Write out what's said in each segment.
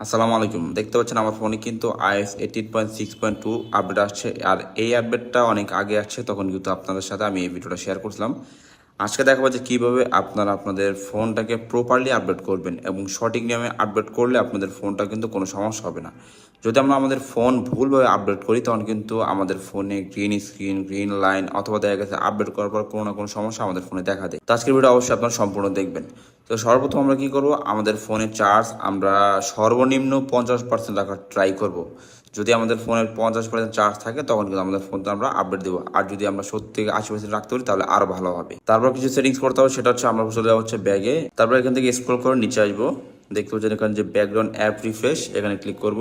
আসসালামু আলাইকুম। দেখতে পাচ্ছেন আমার ফোনে কিন্তু iOS 18.6.2 আপডেট আসছে। আর এই আপডেটটা অনেক আগে আসছে, তখন কিন্তু আপনাদের সাথে আমি এই ভিডিওটা শেয়ার করছিলাম। আজকে দেখাবো যে কীভাবে আপনারা আপনাদের ফোনটাকে প্রপারলি আপডেট করবেন এবং সঠিক নিয়মে আপডেট করলে আপনাদের ফোনটা কিন্তু কোনো সমস্যা হবে না। যদি আমরা আমাদের ফোন ভুলভাবে আপডেট করি তখন কিন্তু আমাদের ফোনে গ্রিন স্ক্রিন, গ্রিন লাইন অথবা দেখা গেছে আপডেট করার পর কোনো না কোনো সমস্যা আমাদের ফোনে দেখা দেয়। তো আজকের ভিডিও অবশ্যই আপনারা সম্পূর্ণ দেখবেন। তো সর্বপ্রথম আমরা কী করবো, আমাদের ফোনের চার্জ আমরা সর্বনিম্ন 50% রাখার ট্রাই করব। যদি আমাদের ফোনের 50% চার্জ থাকে তখন কিন্তু আমাদের ফোনটা আমরা আপডেট দেবো। আর যদি আমরা 70 থেকে 80% রাখতে পারি তাহলে আরও ভালো হবে। তারপর কিছু সেটিংস করতে হবে, সেটা হচ্ছে আমরা চলে যাওয়া হচ্ছে ব্যাগে। তারপর এখান থেকে স্ক্রল করে নিচে আসবো, দেখতে পাচ্ছেন এখানে যে ব্যাকগ্রাউন্ড অ্যাপ রিফ্রেশ, এখানে ক্লিক করব।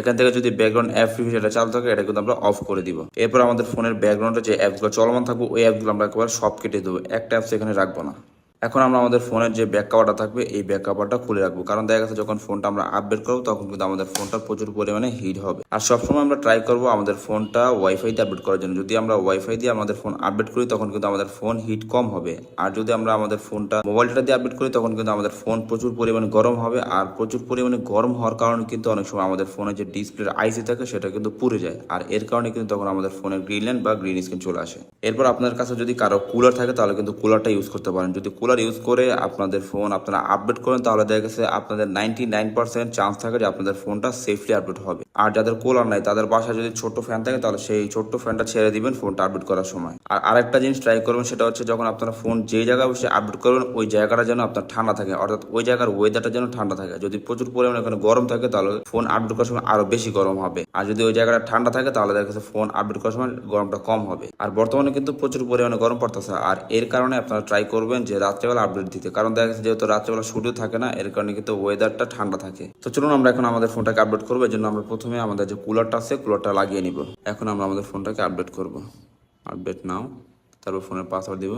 এখান থেকে যদি ব্যাকগ্রাউন্ড অ্যাপ রিফ্রেশ এটা চালু থাকে এটা কিন্তু আমরা অফ করে দিব। এরপর আমাদের ফোনের ব্যাকগ্রাউন্ডে যে অ্যাপসগুলো চলমান থাকবে ওই অ্যাপগুলো আমরা একেবারে সব কেটে দেবো, একটা অ্যাপস এখানে রাখবো না। এখন আমরা আমাদের ফোনের যে ব্যাক কভারটা থাকবে এই ব্যাক কভারটা খুলে রাখবো, কারণ দেখা গেছে যখন ফোনটা আমরা আপডেট করবো তখন কিন্তু আমাদের ফোনটা প্রচুর পরিমাণে হিট হবে। আর সবসময় আমরা ট্রাই করবো আমাদের ফোনটা ওয়াইফাই দিয়ে আপডেট করার জন্য। যদি আমরা ওয়াইফাই দিয়ে আমাদের ফোন আপডেট করি তখন কিন্তু আমাদের ফোন হিট কম হবে। আর যদি আমরা আমাদের ফোনটা মোবাইল ডেটা দিয়ে আপডেট করি তখন কিন্তু আমাদের ফোন প্রচুর পরিমাণে গরম হবে। আর প্রচুর পরিমাণে গরম হওয়ার কারণে কিন্তু অনেক সময় আমাদের ফোনের যে ডিসপ্লের আইসি থাকে সেটা কিন্তু পুড়ে যায়। আর এর কারণে কিন্তু তখন আমাদের ফোনের গ্রিন লাইন বা গ্রিন স্ক্রিন চলে আসে। এরপর আপনার কাছে যদি কারো কুলার থাকে তাহলে কিন্তু কুলারটা ইউজ করতে পারেন। যদি কুলার ইউজ করে আপনাদের ফোন আপনারা আপডেট করেন তাহলে দেখা গেছে আপনাদের 99% চান্স থাকে যে আপনাদের ফোনটা সেফলি আপডেট হবে। আর যাদের কুলার নাই তাদের বাসায় যদি ছোট্ট ফ্যান থাকে তাহলে সেই ছোট্ট ফ্যানটা ছেড়ে দিবেন ফোনটা আপডেট করার সময়। আর আরেকটা জিনিস ট্রাই করবেন, সেটা হচ্ছে যখন আপনারা ফোন যে জায়গায় বসে আপডেট করবেন ওই জায়গাটা যেন আপনার ঠান্ডা থাকে, অর্থাৎ ওই জায়গার ওয়েদারটা যেন ঠান্ডা থাকে। যদি প্রচুর পরিমাণে ওখানে গরম থাকে তাহলে ফোন আপডেট করার সময় আরো বেশি গরম হবে। আর যদি ওই জায়গাটা ঠান্ডা থাকে তাহলে দেখা গেছে ফোন আপডেট করার সময় গরমটা কম হবে। আর বর্তমানে কিন্তু প্রচুর পরিমাণে গরম পড়তেছে, আর এর কারণে আপনারা ট্রাই করবেন যে রাত্রেবেলা আপডেট দিতে, কারণ দেখা গেছে যেহেতু রাত্রেবেলা সূর্য থাকে না, এর কারণে কিন্তু ওয়েদারটা ঠান্ডা থাকে। তো চলুন আমরা এখন আমাদের ফোনটাকে আপডেট করবো। এর জন্য আমরা প্রথমে আমাদের যে কুলারটা আছে কুলারটা লাগিয়ে নিব। এখন আমরা আমাদের ফোনটাকে আপডেট করব। আপডেট নাও, তারপর ফোনের পাসওয়ার্ড দিব।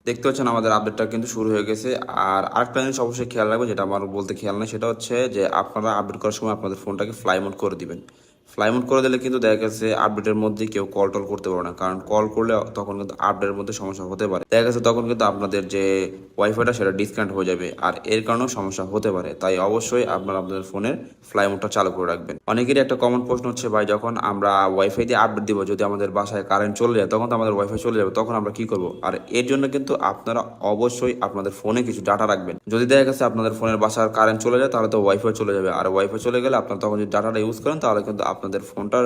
দেখতে পাচ্ছেন আমাদের আপডেটটা কিন্তু শুরু হয়ে গেছে। আর আরেকটা জিনিস অবশ্যই খেয়াল রাখবেন, যেটা আমার বলতে খেয়াল নেই, সেটা হচ্ছে যে আপনারা আপডেট করার সময় আপনাদের ফোনটাকে ফ্লাই মোড করে দিবেন। ফ্লাই মোড করে দিলে কিন্তু দেখা গেছে আপডেটের মধ্যে কেউ কল টল করতে পারে না, কারণ কল করলে তখন কিন্তু আপডেটের মধ্যে সমস্যা হতে পারে। দেখা গেছে তখন কিন্তু আপনাদের যে ওয়াইফাইটা সেটা ডিসকানেক্ট হয়ে যাবে, আর এর কারণেও সমস্যা হতে পারে। তাই অবশ্যই আপনারা আপনাদের ফোনের ফ্লাই মোডটা চালু করে রাখবেন। অনেকেরই একটা কমন প্রশ্ন হচ্ছে, ভাই যখন আমরা ওয়াইফাই দিয়ে আপডেট দিব যদি আমাদের বাসায় কারেন্ট চলে যায় তখন তো আমাদের ওয়াইফাই চলে যাবে, তখন আমরা কি করব? আর এর জন্য কিন্তু আপনারা অবশ্যই আপনাদের ফোনে কিছু ডাটা রাখবেন। যদি দেখা গেছে আপনাদের ফোনের বাসার কারেন্ট চলে যায় তাহলে তো ওয়াইফাই চলে যাবে, আর ওয়াইফাই চলে গেলে আপনারা তখন যদি ডাটাটা ইউজ করেন তাহলে কিন্তু আপনাদের ফোনটা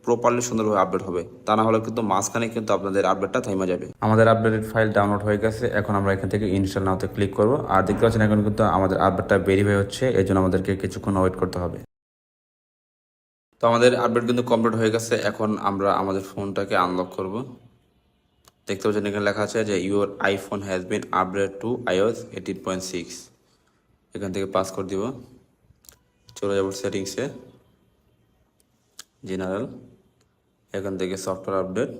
প্রপারলি সুন্দরভাবে আপডেট হবে। তা না হলে কিন্তু মাঝখানে কিন্তু আপনাদের আপডেটটা থেমে যাবে। আমাদের আপডেটেড ফাইল ডাউনলোড হয়ে গেছে। এখন আমরা এখান থেকে ইনস্টল নাওতে ক্লিক করব। আর দেখতে পাচ্ছেন এখন কিন্তু আমাদের আপডেটটা ভেরিফাই হচ্ছে, এর জন্য আমাদেরকে কিছুক্ষণ ওয়েট করতে হবে। তো আমাদের আপডেট কিন্তু কমপ্লিট হয়ে গেছে। এখন আমরা আমাদের ফোনটাকে আনলক করব। দেখতে পাচ্ছেন এখানে লেখা আছে যে your iPhone has been update to iOS 18.6। এখান থেকে পাস করে দিব, চলে যাব সেটিংসে, জেনারেল, এখান থেকে সফটওয়্যার আপডেট।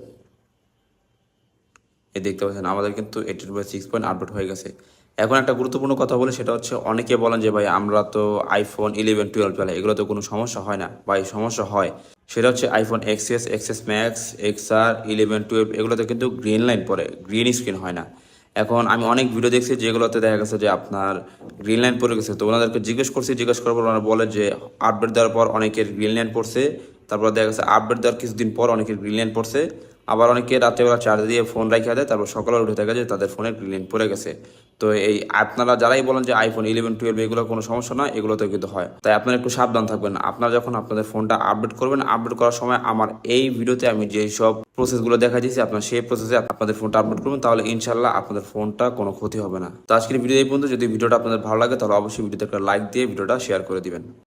এই দেখতে পাচ্ছেন আমাদের কিন্তু 18.6 আপডেট হয়ে গেছে। এখন একটা গুরুত্বপূর্ণ কথা বলি, সেটা হচ্ছে অনেকে বলেন যে ভাই আমরা তো আইফোন 11, 12 চালাই, এগুলো তো কোনো সমস্যা হয় না। ভাই সমস্যা হয়, সেটা হচ্ছে iPhone XS, XS max, XR, 11, 12 এগুলোতে কিন্তু গ্রিন লাইন পড়ে, গ্রিন স্ক্রিন হয় না। এখন আমি অনেক ভিডিও দেখছি যেগুলোতে দেখা গেছে যে আপনার গ্রিন লাইন পড়ে গেছে। তো ওনাদেরকে জিজ্ঞেস করার পর ওনারা বলে যে আপডেট দেওয়ার পর অনেকের গ্রিন লাইন পড়ছে, তারপর দেখা গেছে আপডেট দেওয়ার কিছুদিন পর অনেকের গ্রিন লাইন পড়ছে। আবার অনেকে রাত্রেবেলা চার্জ দিয়ে ফোন রাখা দেয়, তারপর সকালে উঠে দেখা যায় তাদের ফোনের গ্রিন লাইন পড়ে গেছে। তো এই আপনারা যারাই বলেন যে আইফোন 11, 12 এগুলো কোনো সমস্যা না, এগুলোতে কিন্তু হয়। তাই আপনারা একটু সাবধান থাকবেন। আপনারা যখন আপনাদের ফোনটা আপডেট করবেন, আপডেট করার সময় আমার এই ভিডিওতে আমি যেই সব প্রসেসগুলো দেখা দিয়েছি আপনার সেই প্রসেসে আপনাদের ফোনটা আপডেট করবেন, তাহলে ইনশাল্লাহ আপনাদের ফোনটা কোনো ক্ষতি হবে না। তো আজকের ভিডিও এই পর্যন্ত। যদি ভিডিওটা আপনাদের ভালো লাগে তাহলে অবশ্যই ভিডিওতে একটা লাইক দিয়ে ভিডিওটা শেয়ার করে দিবেন।